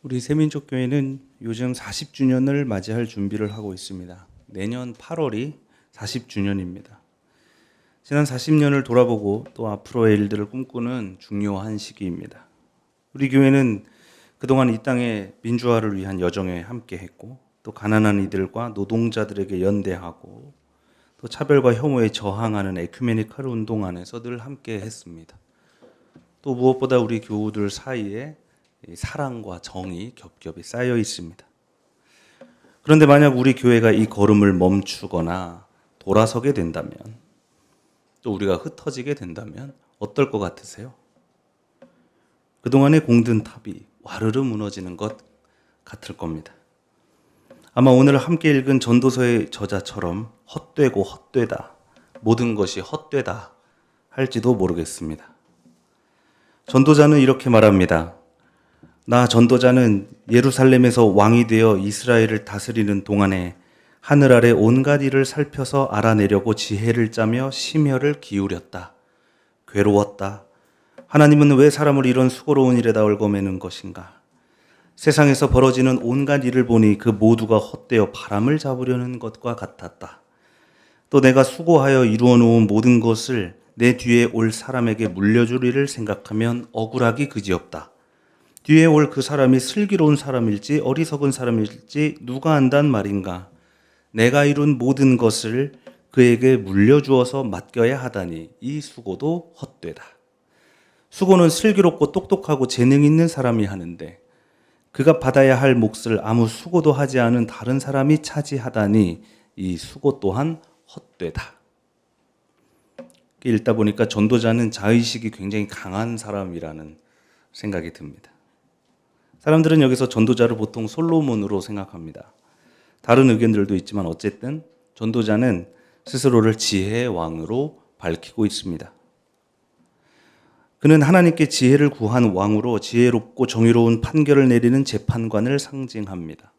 우리 새민족교회는 요즘 40주년을 맞이할 준비를 하고 있습니다. 내년 8월이 40주년입니다. 지난 40년을 돌아보고 또 앞으로의 일들을 꿈꾸는 중요한 시기입니다. 우리 교회는 그동안 이 땅의 민주화를 위한 여정에 함께했고, 또 가난한 이들과 노동자들에게 연대하고, 또 차별과 혐오에 저항하는 에큐메니컬 운동 안에서 늘 함께했습니다. 또 무엇보다 우리 교우들 사이에 사랑과 정이 겹겹이 쌓여 있습니다. 그런데 만약 우리 교회가 이 걸음을 멈추거나 돌아서게 된다면, 또 우리가 흩어지게 된다면 어떨 것 같으세요? 그동안의 공든 탑이 와르르 무너지는 것 같을 겁니다. 아마 오늘 함께 읽은 전도서의 저자처럼 헛되고 헛되다, 모든 것이 헛되다 할지도 모르겠습니다. 전도자는 이렇게 말합니다. 나 전도자는 예루살렘에서 왕이 되어 이스라엘을 다스리는 동안에 하늘 아래 온갖 일을 살펴서 알아내려고 지혜를 짜며 심혈을 기울였다. 괴로웠다. 하나님은 왜 사람을 이런 수고로운 일에다 얽어매는 것인가? 세상에서 벌어지는 온갖 일을 보니 그 모두가 헛되어 바람을 잡으려는 것과 같았다. 또 내가 수고하여 이루어 놓은 모든 것을 내 뒤에 올 사람에게 물려줄 일을 생각하면 억울하기 그지없다. 뒤에 올 그 사람이 슬기로운 사람일지 어리석은 사람일지 누가 안단 말인가? 내가 이룬 모든 것을 그에게 물려주어서 맡겨야 하다니 이 수고도 헛되다. 수고는 슬기롭고 똑똑하고 재능 있는 사람이 하는데 그가 받아야 할 몫을 아무 수고도 하지 않은 다른 사람이 차지하다니 이 수고 또한 헛되다. 읽다 보니까 전도자는 자의식이 굉장히 강한 사람이라는 생각이 듭니다. 사람들은 여기서 전도자를 보통 솔로몬으로 생각합니다. 다른 의견들도 있지만 어쨌든 전도자는 스스로를 지혜의 왕으로 밝히고 있습니다. 그는 하나님께 지혜를 구한 왕으로 지혜롭고 정의로운 판결을 내리는 재판관을 상징합니다.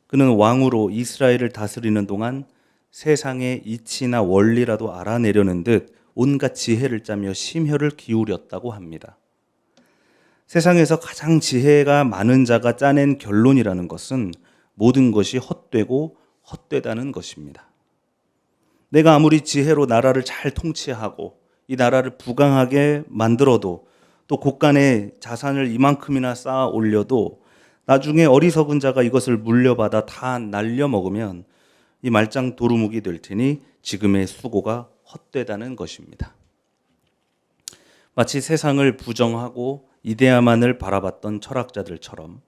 그는 왕으로 이스라엘을 다스리는 동안 세상의 이치나 원리라도 알아내려는 듯 온갖 지혜를 짜며 심혈을 기울였다고 합니다. 세상에서 가장 지혜가 많은 자가 짜낸 결론이라는 것은 모든 것이 헛되고 헛되다는 것입니다. 내가 아무리 지혜로 나라를 잘 통치하고 이 나라를 부강하게 만들어도 또 곳간에 자산을 이만큼이나 쌓아 올려도 나중에 어리석은 자가 이것을 물려받아 다 날려먹으면 이 말짱 도루묵이 될 테니 지금의 수고가 헛되다는 것입니다. 마치 세상을 부정하고 이데아만을 바라봤던 철학자들처럼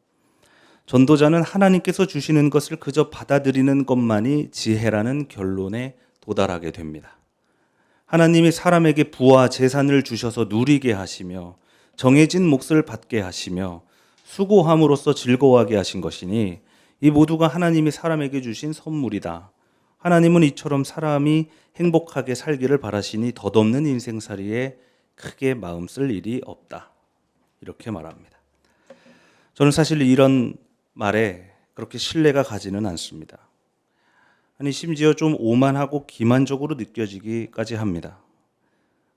전도자는 하나님께서 주시는 것을 그저 받아들이는 것만이 지혜라는 결론에 도달하게 됩니다. 하나님이 사람에게 부와 재산을 주셔서 누리게 하시며 정해진 몫을 받게 하시며 수고함으로써 즐거워하게 하신 것이니 이 모두가 하나님이 사람에게 주신 선물이다. 하나님은 이처럼 사람이 행복하게 살기를 바라시니 덧없는 인생살이에 크게 마음 쓸 일이 없다. 이렇게 말합니다. 저는 사실 이런 말에 그렇게 신뢰가 가지는 않습니다. 아니 심지어 좀 오만하고 기만적으로 느껴지기까지 합니다.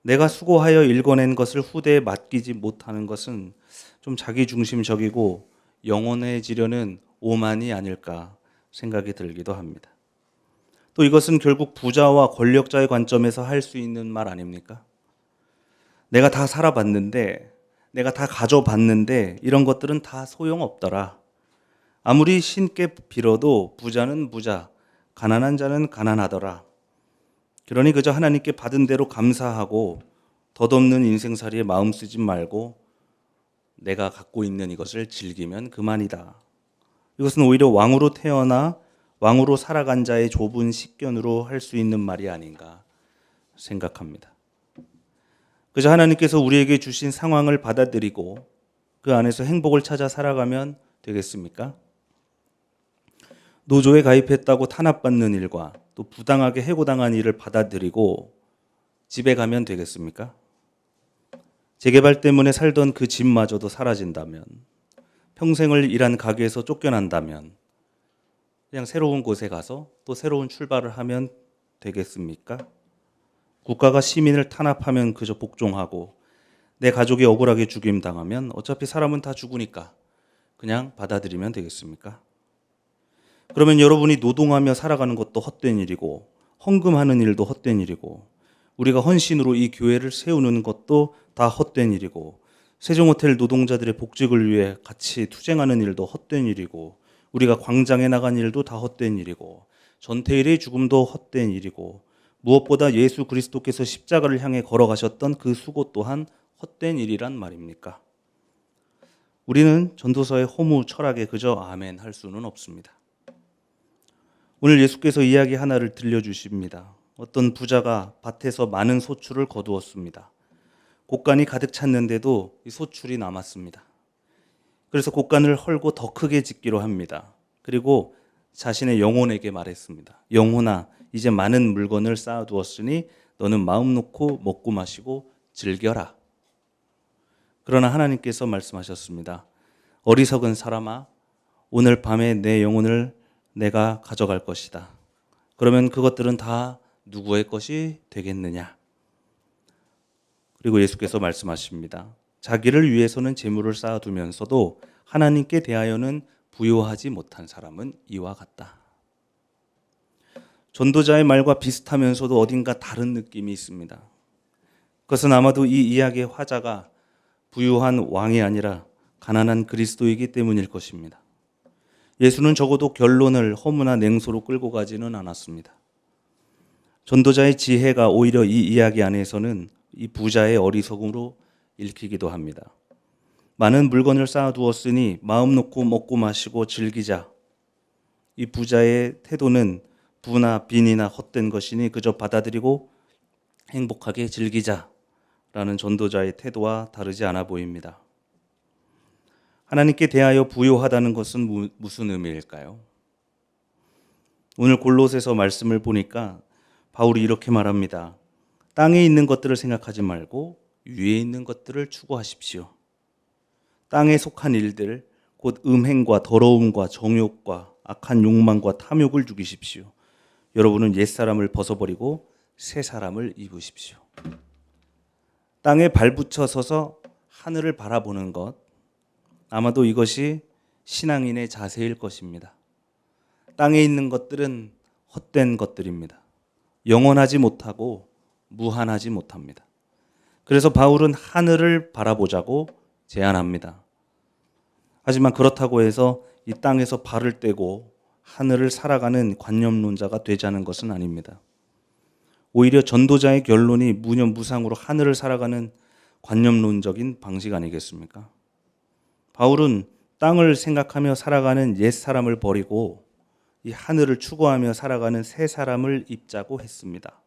내가 수고하여 일궈낸 것을 후대에 맡기지 못하는 것은 좀 자기중심적이고 영원해지려는 오만이 아닐까 생각이 들기도 합니다. 또 이것은 결국 부자와 권력자의 관점에서 할 수 있는 말 아닙니까? 내가 다 살아봤는데, 내가 다 가져봤는데 이런 것들은 다 소용없더라. 아무리 신께 빌어도 부자는 부자, 가난한 자는 가난하더라. 그러니 그저 하나님께 받은 대로 감사하고 덧없는 인생살이에 마음 쓰지 말고 내가 갖고 있는 이것을 즐기면 그만이다. 이것은 오히려 왕으로 태어나 왕으로 살아간 자의 좁은 식견으로 할 수 있는 말이 아닌가 생각합니다. 그저 하나님께서 우리에게 주신 상황을 받아들이고 그 안에서 행복을 찾아 살아가면 되겠습니까? 노조에 가입했다고 탄압받는 일과 또 부당하게 해고당한 일을 받아들이고 집에 가면 되겠습니까? 재개발 때문에 살던 그 집마저도 사라진다면, 평생을 일한 가게에서 쫓겨난다면 그냥 새로운 곳에 가서 또 새로운 출발을 하면 되겠습니까? 국가가 시민을 탄압하면 그저 복종하고 내 가족이 억울하게 죽임당하면 어차피 사람은 다 죽으니까 그냥 받아들이면 되겠습니까? 그러면 여러분이 노동하며 살아가는 것도 헛된 일이고 헌금하는 일도 헛된 일이고 우리가 헌신으로 이 교회를 세우는 것도 다 헛된 일이고 세종호텔 노동자들의 복직을 위해 같이 투쟁하는 일도 헛된 일이고 우리가 광장에 나간 일도 다 헛된 일이고 전태일의 죽음도 헛된 일이고 무엇보다 예수 그리스도께서 십자가를 향해 걸어가셨던 그 수고 또한 헛된 일이란 말입니까? 우리는 전도서의 허무 철학에 그저 아멘 할 수는 없습니다. 오늘 예수께서 이야기 하나를 들려주십니다. 어떤 부자가 밭에서 많은 소출을 거두었습니다. 곡간이 가득 찼는데도 이 소출이 남았습니다. 그래서 곡간을 헐고 더 크게 짓기로 합니다. 그리고 자신의 영혼에게 말했습니다. 영혼아, 이제 많은 물건을 쌓아두었으니 너는 마음 놓고 먹고 마시고 즐겨라. 그러나 하나님께서 말씀하셨습니다. 어리석은 사람아, 오늘 밤에 내 영혼을 내가 가져갈 것이다. 그러면 그것들은 다 누구의 것이 되겠느냐? 그리고 예수께서 말씀하십니다. 자기를 위해서는 재물을 쌓아두면서도 하나님께 대하여는 부요하지 못한 사람은 이와 같다. 전도자의 말과 비슷하면서도 어딘가 다른 느낌이 있습니다. 그것은 아마도 이 이야기의 화자가 부유한 왕이 아니라 가난한 그리스도이기 때문일 것입니다. 예수는 적어도 결론을 허무나 냉소로 끌고 가지는 않았습니다. 전도자의 지혜가 오히려 이 이야기 안에서는 이 부자의 어리석음으로 읽히기도 합니다. 많은 물건을 쌓아두었으니 마음 놓고 먹고 마시고 즐기자. 이 부자의 태도는 부나 빈이나 헛된 것이니 그저 받아들이고 행복하게 즐기자라는 전도자의 태도와 다르지 않아 보입니다. 하나님께 대하여 부요하다는 것은 무슨 의미일까요? 오늘 골로새서 말씀을 보니까 바울이 이렇게 말합니다. 땅에 있는 것들을 생각하지 말고 위에 있는 것들을 추구하십시오. 땅에 속한 일들, 곧 음행과 더러움과 정욕과 악한 욕망과 탐욕을 죽이십시오. 여러분은 옛사람을 벗어버리고 새 사람을 입으십시오. 땅에 발붙여 서서 하늘을 바라보는 것, 아마도 이것이 신앙인의 자세일 것입니다. 땅에 있는 것들은 헛된 것들입니다. 영원하지 못하고 무한하지 못합니다. 그래서 바울은 하늘을 바라보자고 제안합니다. 하지만 그렇다고 해서 이 땅에서 발을 떼고 하늘을 살아가는 관념론자가 되자는 것은 아닙니다. 오히려 전도자의 결론이 무념무상으로 하늘을 살아가는 관념론적인 방식 아니겠습니까? 바울은 땅을 생각하며 살아가는 옛 사람을 버리고 이 하늘을 추구하며 살아가는 새 사람을 입자고 했습니다.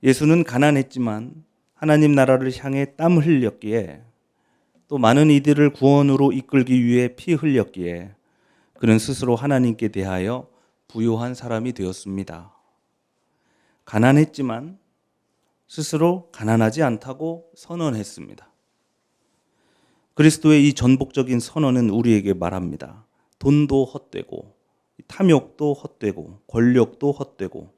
예수는 가난했지만 하나님 나라를 향해 땀 흘렸기에 또 많은 이들을 구원으로 이끌기 위해 피 흘렸기에 그는 스스로 하나님께 대하여 부요한 사람이 되었습니다. 가난했지만 스스로 가난하지 않다고 선언했습니다. 그리스도의 이 전복적인 선언은 우리에게 말합니다. 돈도 헛되고 탐욕도 헛되고 권력도 헛되고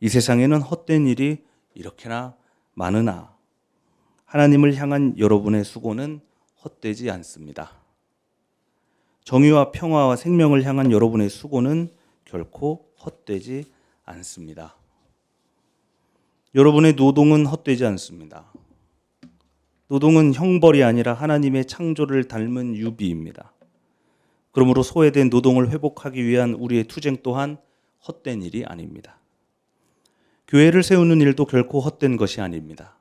이 세상에는 헛된 일이 이렇게나 많으나 하나님을 향한 여러분의 수고는 헛되지 않습니다. 정의와 평화와 생명을 향한 여러분의 수고는 결코 헛되지 않습니다. 여러분의 노동은 헛되지 않습니다. 노동은 형벌이 아니라 하나님의 창조를 닮은 유비입니다. 그러므로 소외된 노동을 회복하기 위한 우리의 투쟁 또한 헛된 일이 아닙니다. 교회를 세우는 일도 결코 헛된 것이 아닙니다.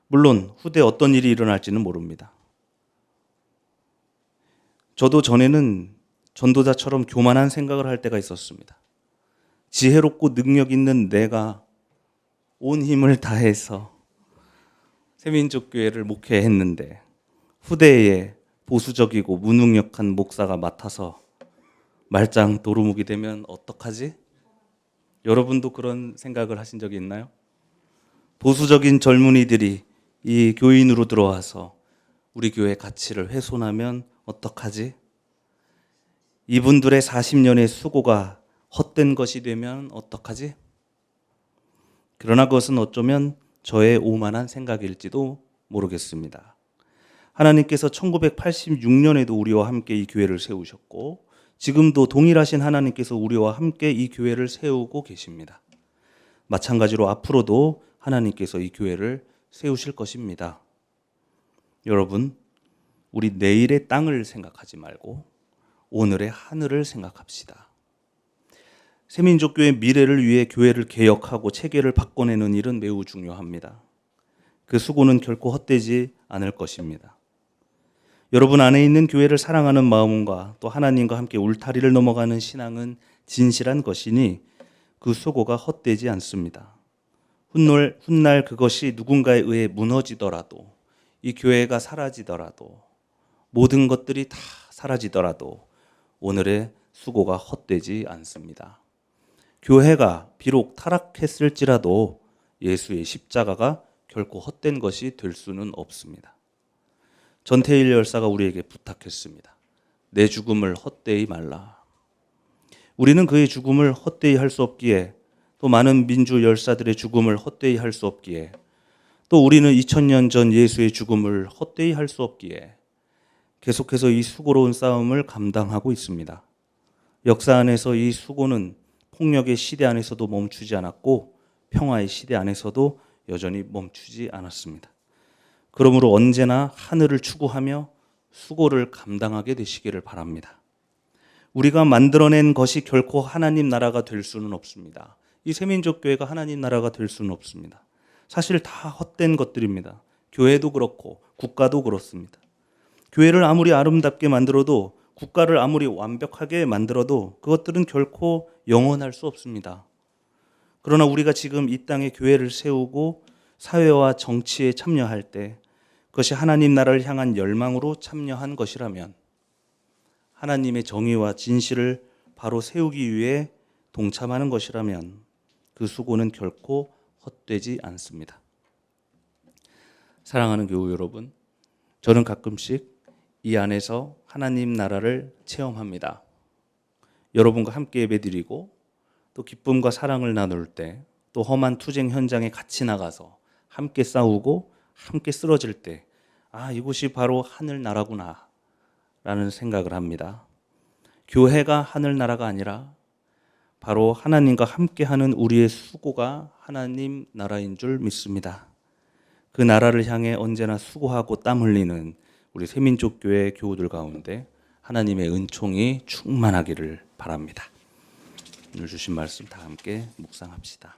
물론 후대 어떤 일이 일어날지는 모릅니다. 저도 전에는 전도자처럼 교만한 생각을 할 때가 있었습니다. 지혜롭고 능력 있는 내가 온 힘을 다해서 새민족교회를 목회했는데 후대에 보수적이고 무능력한 목사가 맡아서 말짱 도루묵이 되면 어떡하지? 여러분도 그런 생각을 하신 적이 있나요? 보수적인 젊은이들이 이 교인으로 들어와서 우리 교회 가치를 훼손하면 어떡하지? 이분들의 40년의 수고가 헛된 것이 되면 어떡하지? 그러나 그것은 어쩌면 저의 오만한 생각일지도 모르겠습니다. 하나님께서 1986년에도 우리와 함께 이 교회를 세우셨고 지금도 동일하신 하나님께서 우리와 함께 이 교회를 세우고 계십니다. 마찬가지로 앞으로도 하나님께서 이 교회를 세우실 것입니다. 여러분, 우리 내일의 땅을 생각하지 말고 오늘의 하늘을 생각합시다. 새민족교회 미래를 위해 교회를 개혁하고 체계를 바꿔내는 일은 매우 중요합니다. 그 수고는 결코 헛되지 않을 것입니다. 여러분 안에 있는 교회를 사랑하는 마음과 또 하나님과 함께 울타리를 넘어가는 신앙은 진실한 것이니 그 수고가 헛되지 않습니다. 훗날 그것이 누군가에 의해 무너지더라도, 이 교회가 사라지더라도, 모든 것들이 다 사라지더라도 오늘의 수고가 헛되지 않습니다. 교회가 비록 타락했을지라도 예수의 십자가가 결코 헛된 것이 될 수는 없습니다. 전태일 열사가 우리에게 부탁했습니다. 내 죽음을 헛되이 말라. 우리는 그의 죽음을 헛되이 할 수 없기에, 또 많은 민주 열사들의 죽음을 헛되이 할 수 없기에, 또 우리는 2000년 전 예수의 죽음을 헛되이 할 수 없기에 계속해서 이 수고로운 싸움을 감당하고 있습니다. 역사 안에서 이 수고는 폭력의 시대 안에서도 멈추지 않았고 평화의 시대 안에서도 여전히 멈추지 않았습니다. 그러므로 언제나 하늘을 추구하며 수고를 감당하게 되시기를 바랍니다. 우리가 만들어낸 것이 결코 하나님 나라가 될 수는 없습니다. 이 새민족교회가 하나님 나라가 될 수는 없습니다. 사실 다 헛된 것들입니다. 교회도 그렇고 국가도 그렇습니다. 교회를 아무리 아름답게 만들어도, 국가를 아무리 완벽하게 만들어도 그것들은 결코 영원할 수 없습니다. 그러나 우리가 지금 이 땅에 교회를 세우고 사회와 정치에 참여할 때 그것이 하나님 나라를 향한 열망으로 참여한 것이라면, 하나님의 정의와 진실을 바로 세우기 위해 동참하는 것이라면 그 수고는 결코 헛되지 않습니다. 사랑하는 교우 여러분, 저는 가끔씩 이 안에서 하나님 나라를 체험합니다. 여러분과 함께 예배드리고 또 기쁨과 사랑을 나눌 때, 또 험한 투쟁 현장에 같이 나가서 함께 싸우고 함께 쓰러질 때, 이곳이 바로 하늘나라구나 라는 생각을 합니다. 교회가 하늘나라가 아니라 바로 하나님과 함께하는 우리의 수고가 하나님 나라인 줄 믿습니다. 그 나라를 향해 언제나 수고하고 땀 흘리는 우리 새민족교회 교우들 가운데 하나님의 은총이 충만하기를 바랍니다. 오늘 주신 말씀 다 함께 묵상합시다.